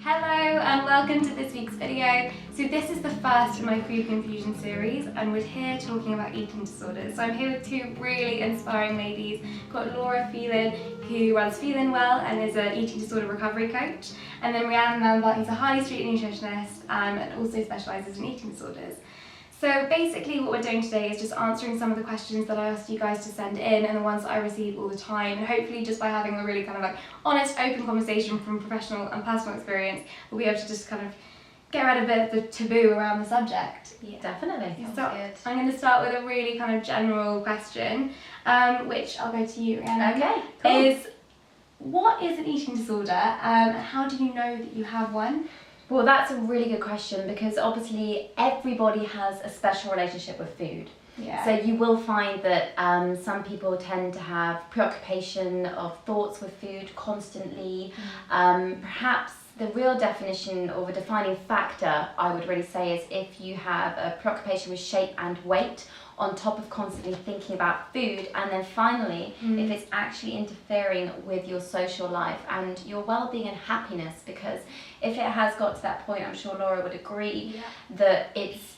Hello and welcome to this week's video. So this is the first in my food confusion series and we're here talking about eating disorders. So I'm here with two really inspiring ladies. We've got Laura Phelan, who runs Phelan Well and is an eating disorder recovery coach, and then Rhiannon Lambert, who's a Harley nutritionist and also specialises in eating disorders. So basically what we're doing today is just answering some of the questions that I asked you guys to send in and the ones that I receive all the time, and hopefully just by having a really kind of like honest, open conversation from professional and personal experience, we'll be able to just kind of get rid of a bit of the taboo around the subject. Yeah, definitely. So I'm going to start with a really kind of general question, which I'll go to you, Rhiannon. Okay, cool. Is, what is an eating disorder and how do you know that you have one? Well, that's a really good question because obviously everybody has a special relationship with food. Yeah. So you will find that some people tend to have preoccupation of thoughts with food constantly. Perhaps the real definition or the defining factor, I would really say, is if you have a preoccupation with shape and weight on top of constantly thinking about food, and then finally if it's actually interfering with your social life and your well-being and happiness, because if it has got to that point, I'm sure Laura would agree, that it's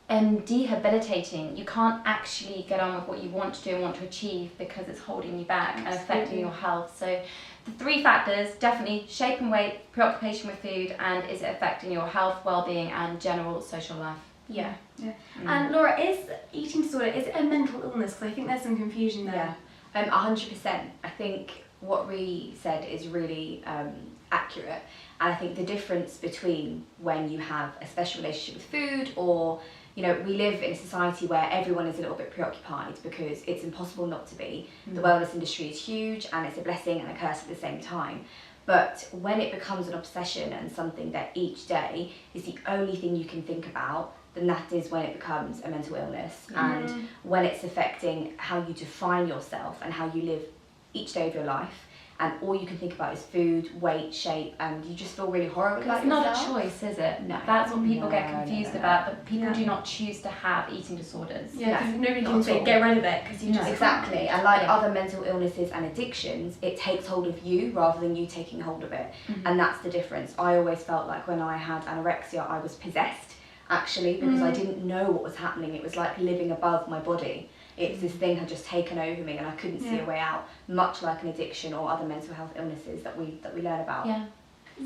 debilitating. You can't actually get on with what you want to do and want to achieve because it's holding you back and affecting your health. So the three factors, definitely shape and weight, preoccupation with food, and is it affecting your health, well-being and general social life. Yeah. And Laura, is eating disorder, is it a mental illness? Because I think there's some confusion there. Yeah, 100%. I think what Rhi said is really accurate. And I think the difference between when you have a special relationship with food, or, you know, we live in a society where everyone is a little bit preoccupied because it's impossible not to be. The wellness industry is huge and it's a blessing and a curse at the same time. But when it becomes an obsession and something that each day is the only thing you can think about, then that is when it becomes a mental illness. And when it's affecting how you define yourself and how you live each day of your life, and all you can think about is food, weight, shape, and you just feel really horrible about yourself. yourself. It's not a choice, is it? No. That's what people get confused No. about, but people do not choose to have eating disorders. Yeah, because nobody not can at say all. get rid of it because you just Exactly, and like other mental illnesses and addictions, it takes hold of you rather than you taking hold of it. And that's the difference. I always felt like when I had anorexia, I was possessed, actually, because I didn't know what was happening. It was like living above my body. It's this thing had just taken over me and I couldn't see a way out, much like an addiction or other mental health illnesses that we learn about. Yeah.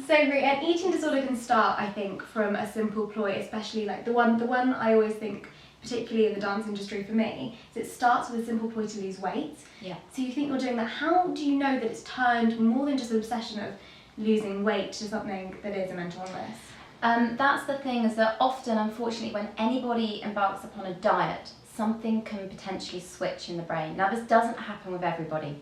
So an eating disorder can start, I think, from a simple ploy, especially like the one I always think, particularly in the dance industry for me, is it starts with a simple ploy to lose weight. Yeah. So you think you're doing that. How do you know that it's turned more than just an obsession of losing weight to something that is a mental illness? That's the thing, is that often, unfortunately, when anybody embarks upon a diet, something can potentially switch in the brain. Now, this doesn't happen with everybody,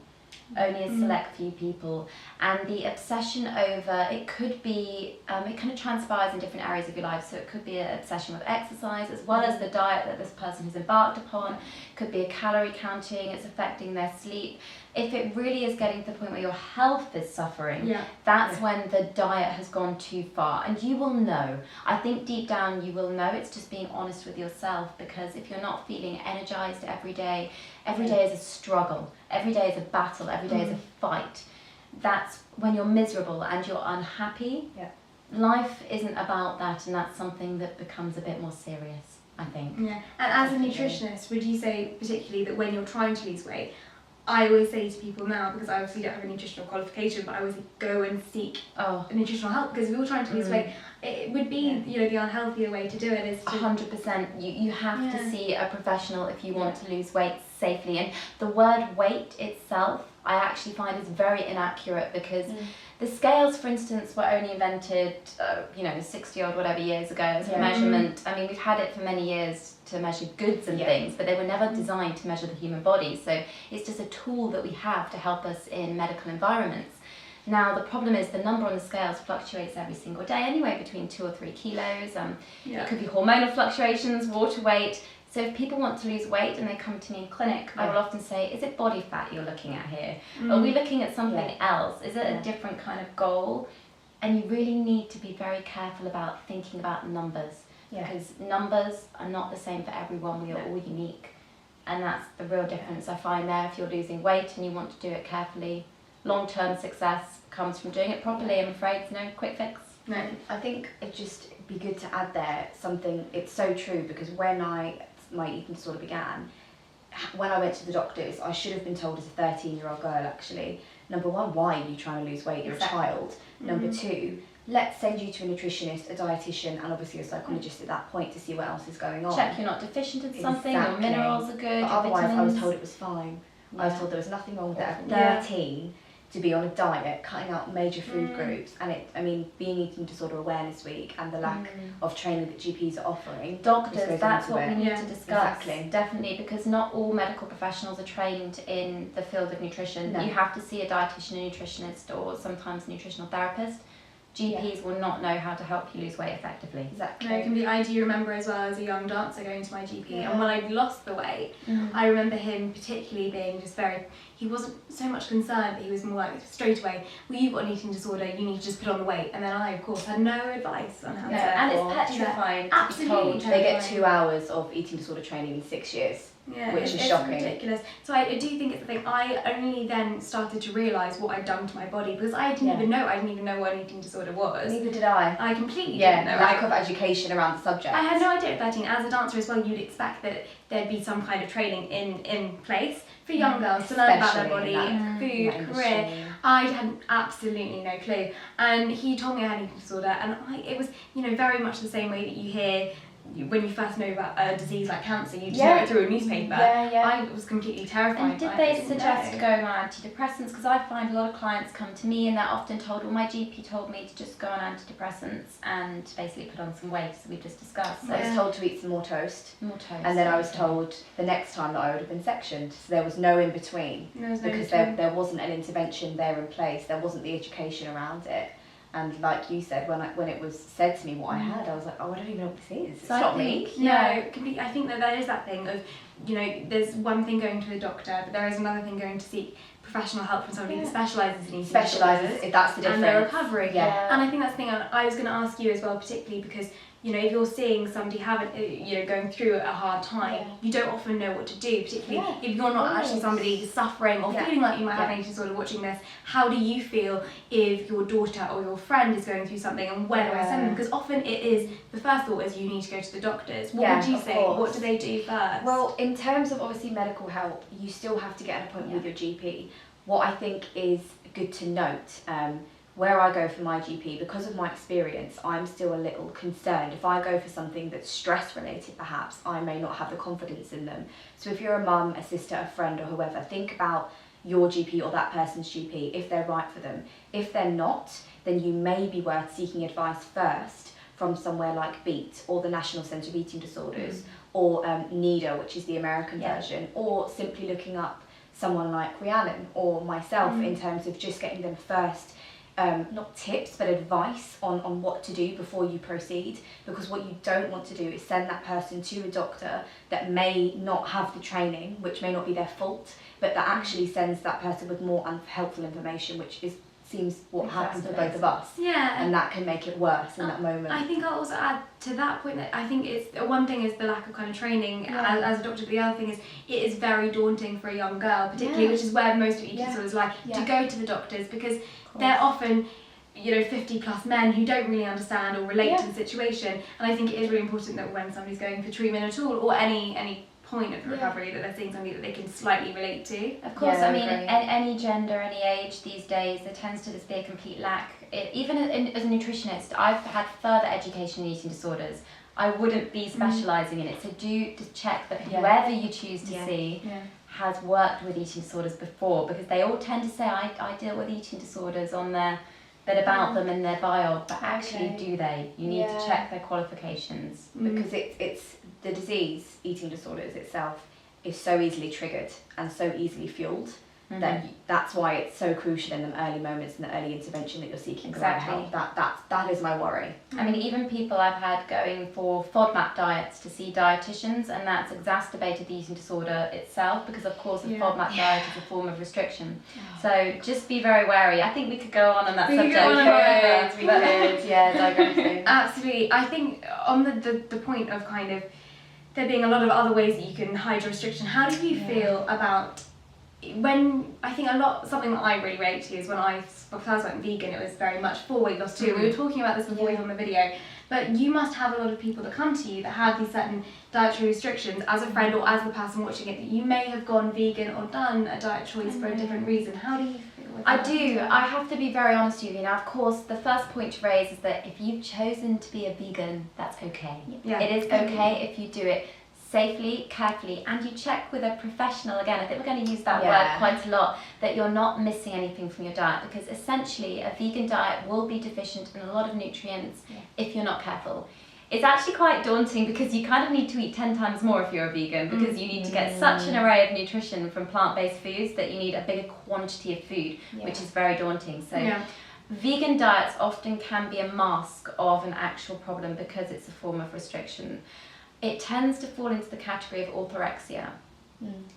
only a select few people, and the obsession over, it could be, it kind of transpires in different areas of your life, so it could be an obsession with exercise as well as the diet that this person has embarked upon, could be a calorie counting, it's affecting their sleep. If it really is getting to the point where your health is suffering, that's when the diet has gone too far. And you will know. I think deep down you will know. It's just being honest with yourself, because if you're not feeling energized every day is a struggle. Every day is a battle. Every day is a fight. That's when you're miserable and you're unhappy. Life isn't about that, and that's something that becomes a bit more serious, I think. Yeah. And as a nutritionist, would you say particularly that when you're trying to lose weight, I always say to people now, because I obviously don't have a nutritional qualification, but I always go and seek nutritional help, because if you're trying to lose weight, it would be you know, the unhealthier way to do it is to 100%. You have to see a professional if you want to lose weight safely. And the word weight itself, I actually find is very inaccurate, because the scales, for instance, were only invented, 60 odd whatever years ago as a measurement. I mean, we've had it for many years to measure goods and things, but they were never designed to measure the human body. So it's just a tool that we have to help us in medical environments. Now, the problem is the number on the scales fluctuates every single day, anywhere between 2 or 3 kilos. It could be hormonal fluctuations, water weight. So if people want to lose weight and they come to me in clinic, I will often say, is it body fat you're looking at here? Are we looking at something else? Is it a different kind of goal? And you really need to be very careful about thinking about numbers, because numbers are not the same for everyone. We are all unique. And that's the real difference I find there. If you're losing weight and you want to do it carefully, long-term success comes from doing it properly. I'm afraid, no quick fix. No. I think it'd just be good to add there something, it's so true, because when my eating disorder began, when I went to the doctors, I should have been told as a 13-year-old girl, actually, number one, why are you trying to lose weight? You're a child. Number two, let's send you to a nutritionist, a dietitian, and obviously a psychologist at that point to see what else is going on. Check you're not deficient in something, your minerals are good, but your otherwise, vitamins. I was told it was fine. I was told there was nothing wrong with it at 13 to be on a diet, cutting out major food groups, and being Eating Disorder Awareness Week and the lack of training that GPs are offering. Doctors, that's what we need to discuss. Exactly. Definitely, because not all medical professionals are trained in the field of nutrition. No. You have to see a dietitian, a nutritionist, or sometimes a nutritional therapist. GPs will not know how to help you lose weight effectively. Exactly. No, completely. I do remember as well as a young dancer going to my GP, and when I'd lost the weight, I remember him particularly being just he wasn't so much concerned, but he was more like straight away, well, you've got an eating disorder, you need to just put on the weight. And then I, of course, had no advice on how to. And it's petrifying to be absolutely told. They get 2 hours of eating disorder training in 6 years. Yeah, which is it's shocking. ridiculous. So I do think it's the thing. I only then started to realise what I'd done to my body, because I didn't even know what an eating disorder was. Neither did I. I completely didn't know. Lack of education around the subject. I had no idea at 13. As a dancer as well, you'd expect that there'd be some kind of training in place for young girls to learn about their body, food, career. I had absolutely no clue. And he told me I had an eating disorder, and it was, very much the same way that you hear when you first know about a disease like cancer, you just know it through a newspaper. I was completely terrified. And did they suggest going on antidepressants? Because I find a lot of clients come to me and they're often told, well, my GP told me to just go on antidepressants and basically put on some weight, as we've just discussed. So I was told to eat some more toast. And then I was told the next time that I would have been sectioned. So there was no in between. Because there wasn't an intervention there in place. There wasn't the education around it. And like you said, when it was said to me what I had, I was like, oh, I don't even know what this is. It's not me. No, I think that there is that thing of, there's one thing going to a doctor, but there is another thing going to seek professional help from somebody that specialises in eating disorders. If that's the difference. And their recovery. And I think that's the thing I was going to ask you as well, particularly because, if you're seeing somebody going through a hard time, you don't often know what to do, particularly if you're not actually somebody suffering or feeling like you might have an eating disorder watching this. How do you feel if your daughter or your friend is going through something, and where do I send them? Because often it is, the first thought is you need to go to the doctors. What would you say? Course. What do they do first? Well, in terms of obviously medical help, you still have to get an appointment with your GP. What I think is good to note, where I go for my GP, because of my experience, I'm still a little concerned. If I go for something that's stress related, perhaps, I may not have the confidence in them. So if you're a mum, a sister, a friend or whoever, think about your GP or that person's GP, if they're right for them. If they're not, then you may be worth seeking advice first from somewhere like BEAT or the National Centre of Eating Disorders or NIDA, which is the American version, or simply looking up someone like Rhiannon or myself in terms of just getting them first not tips but advice on what to do before you proceed, because what you don't want to do is send that person to a doctor that may not have the training, which may not be their fault, but that actually sends that person with more unhelpful information, which seems what happened to both of us. And that can make it worse in that moment. I think I'll also add to that point that I think it's one thing is the lack of kind of training as a doctor, but the other thing is it is very daunting for a young girl, particularly, which is where most of eating disorders like to go to the doctors, because they're often 50 plus men who don't really understand or relate to the situation. And I think it is really important that when somebody's going for treatment at all, or any point of recovery, that they're seeing somebody that they can slightly relate to. Of course, I mean, any gender, any age these days, there tends to just be a complete lack. Even as a nutritionist, I've had further education in eating disorders. I wouldn't be specialising in it, so do just check that whoever you choose to see has worked with eating disorders before, because they all tend to say, I deal with eating disorders on their bit about them in their bio, but actually do they? You need to check their qualifications. Because it's the disease, eating disorders itself, is so easily triggered and so easily fueled that's why it's so crucial in the early moments and the early intervention that you're seeking help. That is my worry. I mean, even people I've had going for FODMAP diets to see dietitians, and that's exacerbated the eating disorder itself, because of course a FODMAP diet is a form of restriction. So just be very wary. I think we could go on that subject. We could, digressing. Absolutely. I think on the point of kind of there being a lot of other ways that you can hide your restriction, how do you feel about when I think something that I really relate to is when I first went vegan, it was very much for weight loss too. We were talking about this before we on the video, but you must have a lot of people that come to you that have these certain dietary restrictions as a friend or as the person watching it, that you may have gone vegan or done a diet choice for a different reason. How do you feel with that? I do. I have to be very honest with you. Now, of course, the first point to raise is that if you've chosen to be a vegan, that's okay. Yeah. It is okay if you do it safely, carefully, and you check with a professional. Again, I think we're going to use that word quite a lot, that you're not missing anything from your diet, because essentially a vegan diet will be deficient in a lot of nutrients if you're not careful. It's actually quite daunting because you kind of need to eat 10 times more if you're a vegan, because you need to get such an array of nutrition from plant-based foods that you need a bigger quantity of food, which is very daunting. So vegan diets often can be a mask of an actual problem because it's a form of restriction. It tends to fall into the category of orthorexia,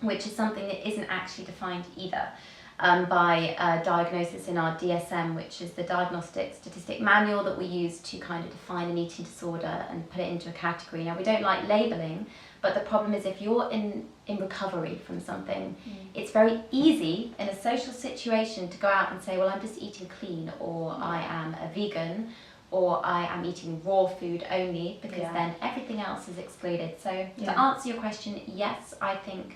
which is something that isn't actually defined either by diagnosis in our DSM, which is the Diagnostic Statistic Manual that we use to kind of define an eating disorder and put it into a category. Now, we don't like labelling, but the problem is if you're in recovery from something, it's very easy in a social situation to go out and say, well, I'm just eating clean, or I am a vegan, or I am eating raw food only, because then everything else is excluded. So to answer your question, yes, I think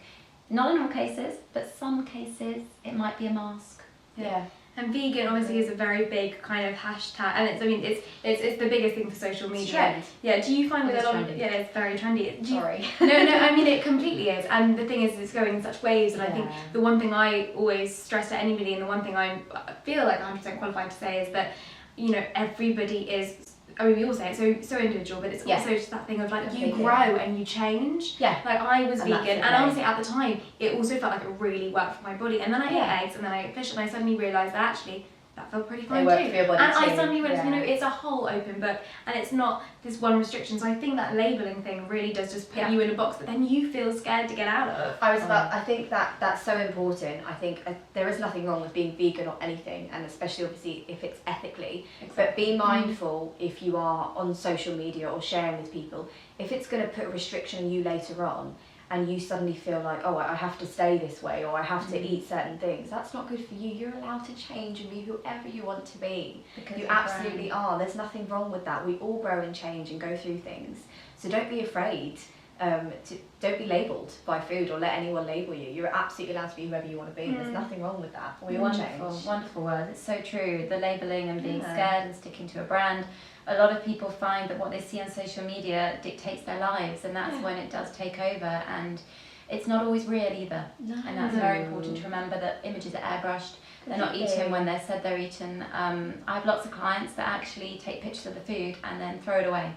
not in all cases, but some cases it might be a mask. Yeah. And vegan obviously is a very big kind of hashtag, and it's the biggest thing for social media. It's trend. Yeah. Do you find with a lot trendy. of it's very trendy? Sorry. No. I mean, it completely is. And the thing is, it's going in such waves. And I think the one thing I always stress to anybody, and the one thing I feel like 100% qualified to say, is that, you know, everybody is. I mean, we all say it's so individual, but it's also just that thing of like you grow and you change. Yeah. Like I was vegan, and honestly at the time it also felt like it really worked for my body. And then I ate eggs, and then I ate fish, and I suddenly realised that actually that felt pretty fine too. They work for your body and too. I suddenly realised, you know, it's a whole open book, and it's not this one restriction. So I think that labelling thing really does just put you in a box that then you feel scared to get out of. I think that's so important. I think there is nothing wrong with being vegan or anything, and especially obviously if it's ethically. But be mindful if you are on social media or sharing with people, if it's going to put a restriction on you later on, and you suddenly feel like, oh, I have to stay this way, or I have to eat certain things, that's not good for you. You're allowed to change and be whoever you want to be. Because you absolutely are. There's nothing wrong with that. We all grow and change and go through things. So don't be afraid. Don't be labelled by food or let anyone label you. You're absolutely allowed to be whoever you want to be. There's nothing wrong with that. We all change. Wonderful word. It's so true. The labelling and being scared and sticking to a brand. A lot of people find that what they see on social media dictates their lives, and that's when it does take over, and it's not always real either. And that's very important to remember, that images are airbrushed. They're not eaten when they're said they're eaten. I have lots of clients that actually take pictures of the food and then throw it away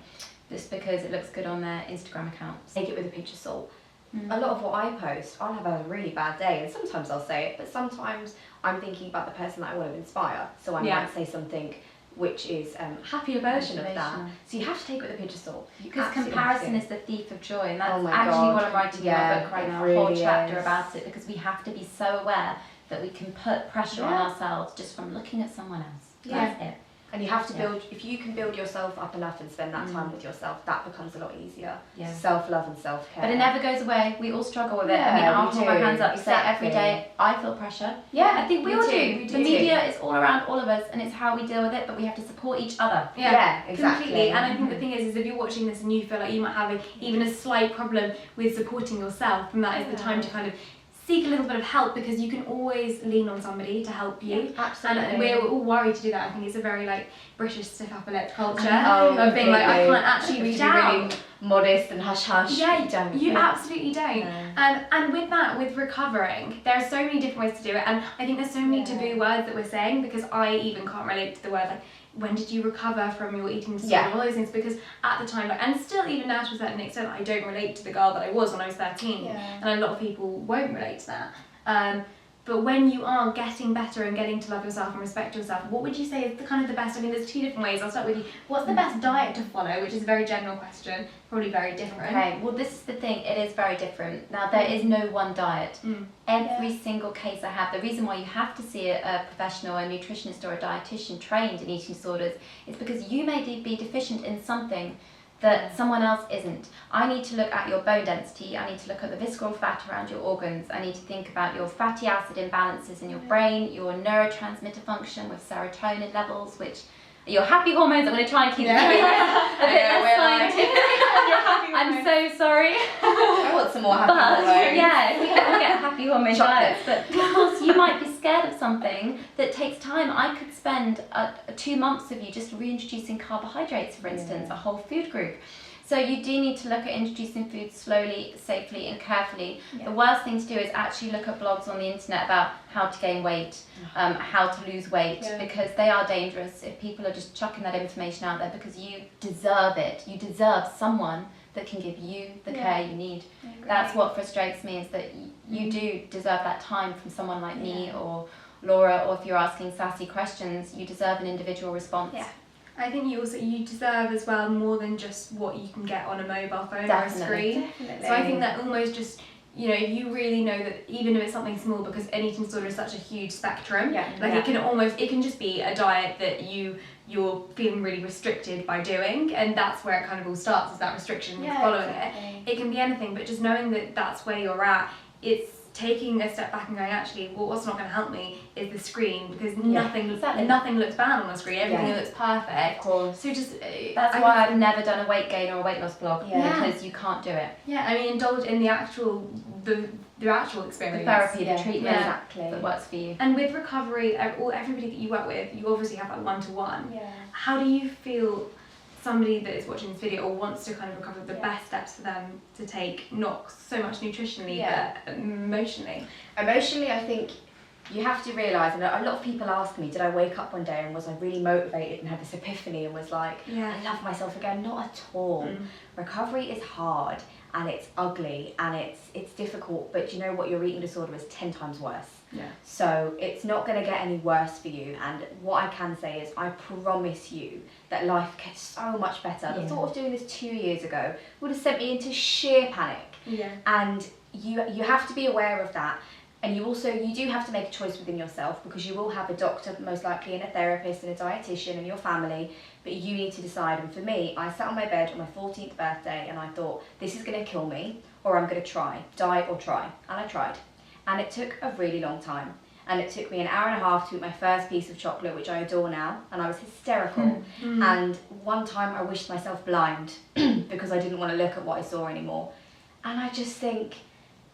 just because it looks good on their Instagram accounts. Take it with a pinch of salt. A lot of what I post, I'll have a really bad day, and sometimes I'll say it, but sometimes I'm thinking about the person that I want to inspire, so I might say something which is a happier version of that. So you have to take it with a pinch of salt. Because comparison is the thief of joy, and that's what I'm writing in my book right now, a whole chapter is. about it, because we have to be so aware that we can put pressure on ourselves just from looking at someone else. That's it. And you have to build, if you can build yourself up enough and spend that time with yourself, that becomes a lot easier. Self-love and self-care. But it never goes away. We all struggle with it. I mean, I'll hold my hands up and say every day, I feel pressure. I think we all do. The media is all around all of us, and it's how we deal with it, but we have to support each other. Exactly. Completely. And I think the thing is if you're watching this and you feel like you might have even a slight problem with supporting yourself, and that is the time to kind of seek a little bit of help, because you can always lean on somebody to help you. Absolutely. And we're all worried to do that. I think it's a very like British stiff upper lip culture of being like, I can't actually reach out. Really modest and hush hush. Yeah, you absolutely don't. And with that, with recovering, there are so many different ways to do it, and I think there's so many taboo words that we're saying, because I even can't relate to the word like, when did you recover from your eating disorder, all those things, because at the time, and still even now to a certain extent, I don't relate to the girl that I was when I was 13, and a lot of people won't relate to that. But when you are getting better and getting to love yourself and respect yourself, what would you say is the kind of the best? I mean, there's two different ways. I'll start with you. What's the best diet to follow? Which is a very general question, probably very different. Okay, well, this is the thing. It is very different. Now, there is no one diet. Every single case I have, the reason why you have to see a professional, a nutritionist or a dietitian trained in eating disorders is because you may be deficient in something that someone else isn't. I need to look at your bone density, I need to look at the visceral fat around your organs, I need to think about your fatty acid imbalances in your brain, your neurotransmitter function with serotonin levels, which are your happy hormones. I'm going to try and keep it a bit less scientific. I'm so sorry. I want some more happy hormones. Yeah, if we can all get happy hormone diets. But of course, you might be scared of something that takes time. I could spend 2 months of you just reintroducing carbohydrates, for instance, a whole food group. So you do need to look at introducing food slowly, safely and carefully. The worst thing to do is actually look at blogs on the internet about how to gain weight, how to lose weight, because they are dangerous if people are just chucking that information out there, because you deserve it. You deserve someone that can give you the care you need. That's what frustrates me, is that you do deserve that time from someone like me or Laura, or if you're asking Sassy questions, you deserve an individual response. Yeah. I think you deserve as well more than just what you can get on a mobile phone or a screen. Definitely. So I think that almost just, you know, if you really know that even if it's something small, because an eating disorder is such a huge spectrum, it can just be a diet that you're feeling really restricted by doing, and that's where it kind of all starts, is that restriction and following it. It can be anything, but just knowing that that's where you're at, it's taking a step back and going, actually, well, what's not going to help me is the screen, because nothing looks bad on a screen, everything looks perfect. Of course. So just that's why I've never done a weight gain or a weight loss blog, because you can't do it. Yeah, I mean, indulge in the actual experience, the therapy, the treatment that works for you. And with recovery, everybody that you work with, you obviously have that one-to-one. How do you feel somebody that is watching this video or wants to kind of recover, the best steps for them to take, not so much nutritionally but emotionally? Emotionally, I think you have to realise, and a lot of people ask me, did I wake up one day and was I really motivated and had this epiphany and was like, I love myself again? Not at all. Recovery is hard and it's ugly and it's difficult, but you know what, your eating disorder is 10 times worse. So it's not going to get any worse for you, and what I can say is I promise you that life gets so much better. The thought of doing this 2 years ago would have sent me into sheer panic. And you have to be aware of that. And you do have to make a choice within yourself, because you will have a doctor most likely and a therapist and a dietitian and your family, but you need to decide. And for me, I sat on my bed on my 14th birthday and I thought, this is going to kill me, or I'm going to try, die or try. And I tried. And it took a really long time. And it took me an hour and a half to eat my first piece of chocolate, which I adore now, and I was hysterical. And one time I wished myself blind because I didn't want to look at what I saw anymore. And I just think,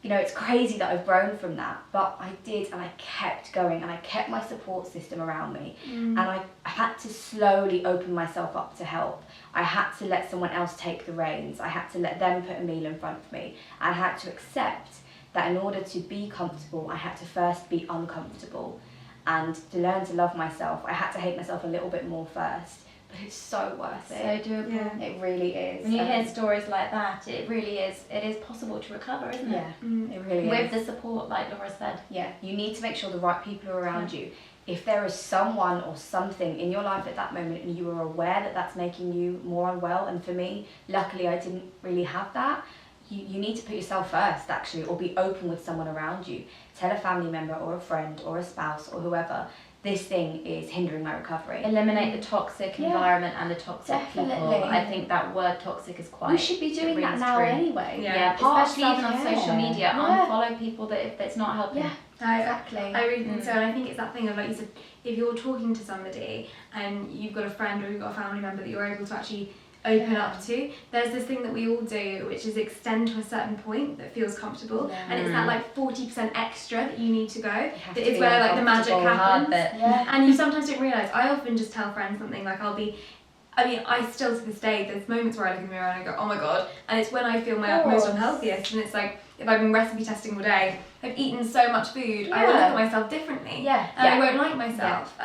you know, it's crazy that I've grown from that, but I did, and I kept going, and I kept my support system around me. And I had to slowly open myself up to help. I had to let someone else take the reins. I had to let them put a meal in front of me. I had to accept that in order to be comfortable, I had to first be uncomfortable. And to learn to love myself, I had to hate myself a little bit more first. But it's so worth it. So doable. Yeah. It really is. When you hear stories like that, it really is. It is possible to recover, isn't it? Yeah, it really is. With the support, like Laura said. Yeah, you need to make sure the right people are around you. If there is someone or something in your life at that moment and you are aware that that's making you more unwell, and for me, luckily I didn't really have that, you need to put yourself first, actually, or be open with someone around you. Tell a family member or a friend or a spouse or whoever, this thing is hindering my recovery. Eliminate the toxic environment and the toxic people. I think that word toxic is quite... We should be doing that now anyway. Yeah, especially even on social media. Unfollow people that if it's not helping. Exactly. I really think so, and I think it's that thing of, like you said, if you're talking to somebody and you've got a friend or you've got a family member that you're able to actually open up to, there's this thing that we all do, which is extend to a certain point that feels comfortable, and it's that like 40% extra that you need to go, that is where like the magic happens. And you sometimes don't realise. I often just tell friends something like, I still to this day, there's moments where I look in the mirror and I go, oh my god, and it's when I feel my most unhealthiest, and it's like, if I've been recipe testing all day, I've eaten so much food, I will look at myself differently, and I won't like myself,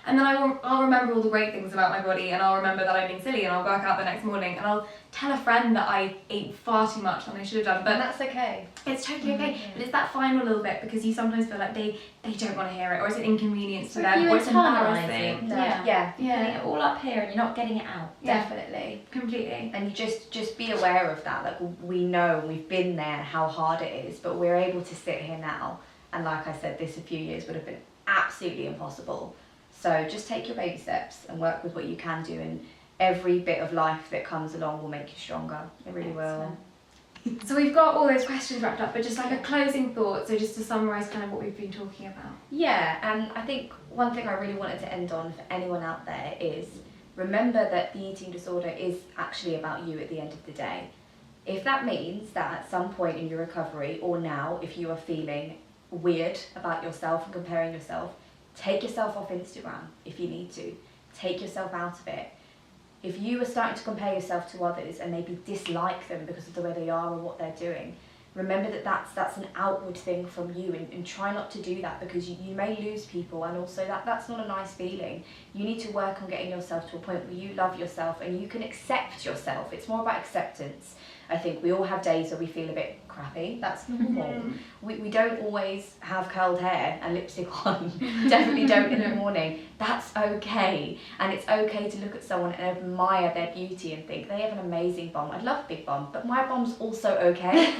and then I'll remember all the great things about my body, and I'll remember that I'm being silly, and I'll work out the next morning, and I'll tell a friend that I ate far too much than I should have done, but and that's okay. It's totally okay, but it's that final little bit, because you sometimes feel like they don't want to hear it, or it's an inconvenience to them, or it's embarrassing. You're putting it all up here and you're not getting it out. Definitely. Completely. And you just be aware of that. Like, we know, we've been there, how hard it is, but we're able to sit here now, and like I said, this a few years would have been absolutely impossible. So just take your baby steps and work with what you can do, and every bit of life that comes along will make you stronger. It really will. So we've got all those questions wrapped up, but just like a closing thought, so just to summarise kind of what we've been talking about. Yeah, and I think one thing I really wanted to end on for anyone out there is remember that the eating disorder is actually about you at the end of the day. If that means that at some point in your recovery, or now, if you are feeling weird about yourself and comparing yourself, take yourself off Instagram if you need to. Take yourself out of it. If you are starting to compare yourself to others and maybe dislike them because of the way they are or what they're doing, remember that that's an outward thing from you, and try not to do that, because you may lose people, and also that's not a nice feeling. You need to work on getting yourself to a point where you love yourself and you can accept yourself. It's more about acceptance. I think we all have days where we feel a bit crappy. That's normal. We don't always have curled hair and lipstick on. Definitely don't in the morning. That's okay. And it's okay to look at someone and admire their beauty and think they have an amazing bum. I'd love a big bum, but my bum's also okay.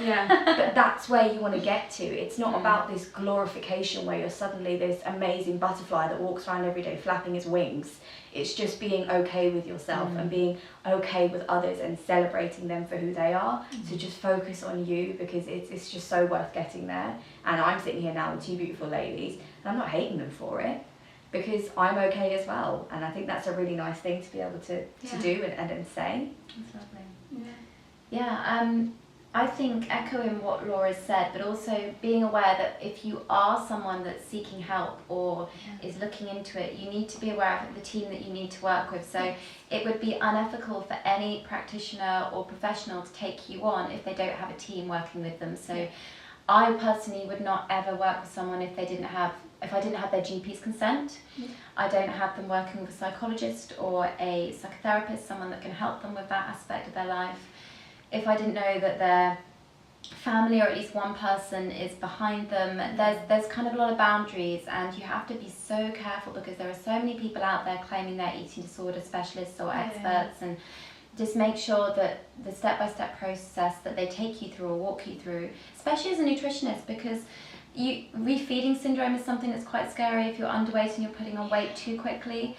But that's where you want to get to. It's not about this glorification where you're suddenly this amazing butterfly that walks around every day flapping his wings. It's just being okay with yourself and being okay with others and celebrating them for who they are. So just focus on you, because it's just so worth getting there. And I'm sitting here now with two beautiful ladies, and I'm not hating them for it, because I'm okay as well. And I think that's a really nice thing to be able to do and say. That's lovely. Yeah, I think echoing what Laura said, but also being aware that if you are someone that's seeking help or is looking into it, you need to be aware of the team that you need to work with. So it would be unethical for any practitioner or professional to take you on if they don't have a team working with them. So I personally would not ever work with someone if I didn't have their GP's consent. I don't have them working with a psychologist or a psychotherapist, someone that can help them with that aspect of their life. If I didn't know that their family, or at least one person, is behind them, there's kind of a lot of boundaries, and you have to be so careful, because there are so many people out there claiming they're eating disorder specialists or experts, and just make sure that the step-by-step process that they take you through or walk you through, especially as a nutritionist, because refeeding syndrome is something that's quite scary if you're underweight and you're putting on weight too quickly.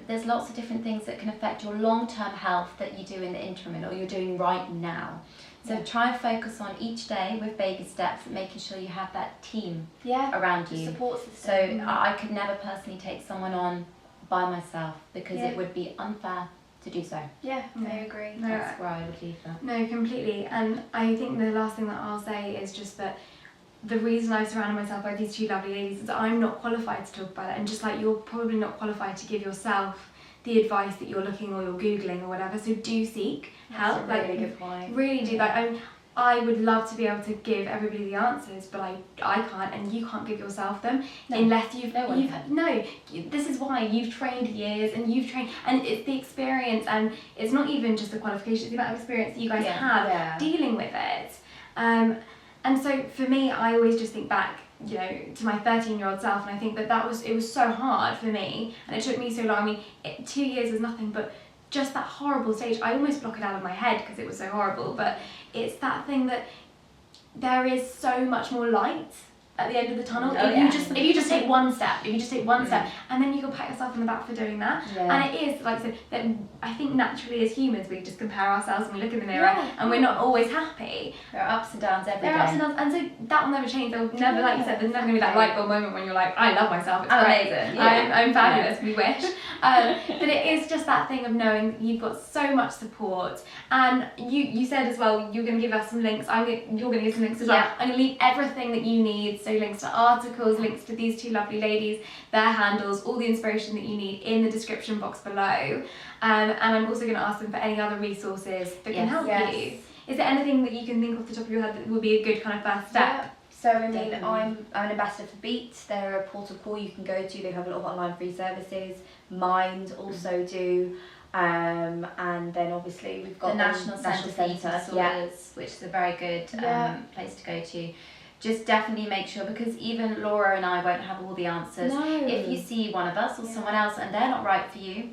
There's lots of different things that can affect your long-term health that you do in the interim, or you're doing right now. So try and focus on each day with baby steps and making sure you have that team around you. Support system. So I could never personally take someone on by myself, because it would be unfair to do so. Yeah, I agree. No, That's where I would leave that. No, completely. And I think the last thing that I'll say is just that the reason I've surrounded myself by these two lovely ladies is that I'm not qualified to talk about it, and just like you're probably not qualified to give yourself the advice that you're looking or you're Googling or whatever. So do seek help. That's a really good point. Really do. Like I would love to be able to give everybody the answers, but I can't, and you can't give yourself them unless you've this is why you've trained years, and you've trained, and it's the experience, and it's not even just the qualifications, it's the amount of experience that you guys have dealing with it. And so for me, I always just think back, you know, to my 13-year-old self, and I think it was so hard for me, and it took me so long. I mean, 2 years was nothing, but just that horrible stage, I almost block it out of my head because it was so horrible, but it's that thing that there is so much more light at the end of the tunnel. If you just take one step, and then you can pat yourself on the back for doing that. And it is, like I said, that I think naturally as humans we just compare ourselves and we look in the mirror and we're not always happy. There are ups and downs every day. There are ups and downs, and so that will never change. There'll never, like you said, there's never going to be that light bulb moment when you're like, I love myself, it's great, I'm fabulous, we wish. But it is just that thing of knowing you've got so much support, and you said as well you're going to give us some links. You're going to give some links as well. I'm going to leave everything that you need. So links to articles, links to these two lovely ladies, their handles, all the inspiration that you need in the description box below. And I'm also going to ask them for any other resources that can help you. Is there anything that you can think off the top of your head that would be a good kind of first step? So I mean, I'm an ambassador for Beat. They're a portal call you can go to. They have a lot of online free services. Mind also do. And then obviously we've got the National Centre for Eating Disorders, which is a very good place to go to. Just definitely make sure, because even Laura and I won't have all the answers. If you see one of us or someone else and they're not right for you,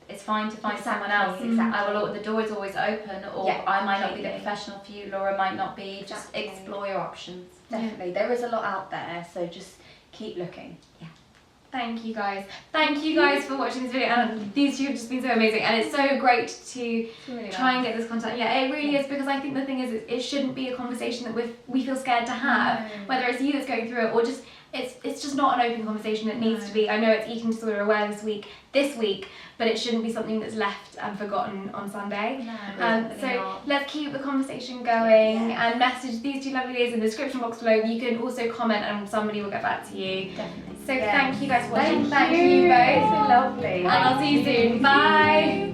it's fine to find someone else. The door is always open, or I might not be the professional for you, Laura might not be. Just explore your options. Definitely. There is a lot out there, so just keep looking. Thank you guys. Thank you guys for watching this video, and these two have just been so amazing, and it's so great to try and get this content. Yeah, it really is, because I think the thing is, it shouldn't be a conversation that we feel scared to have, whether it's you that's going through it or just it's just not an open conversation. It needs to be. I know it's Eating Disorder Awareness Week this week, but it shouldn't be something that's left and forgotten on Sunday. So let's keep the conversation going, and message these two lovely ladies in the description box below. You can also comment and somebody will get back to you. Definitely. So thank you guys for watching. Thank you both. Lovely. And I'll see you soon. Bye.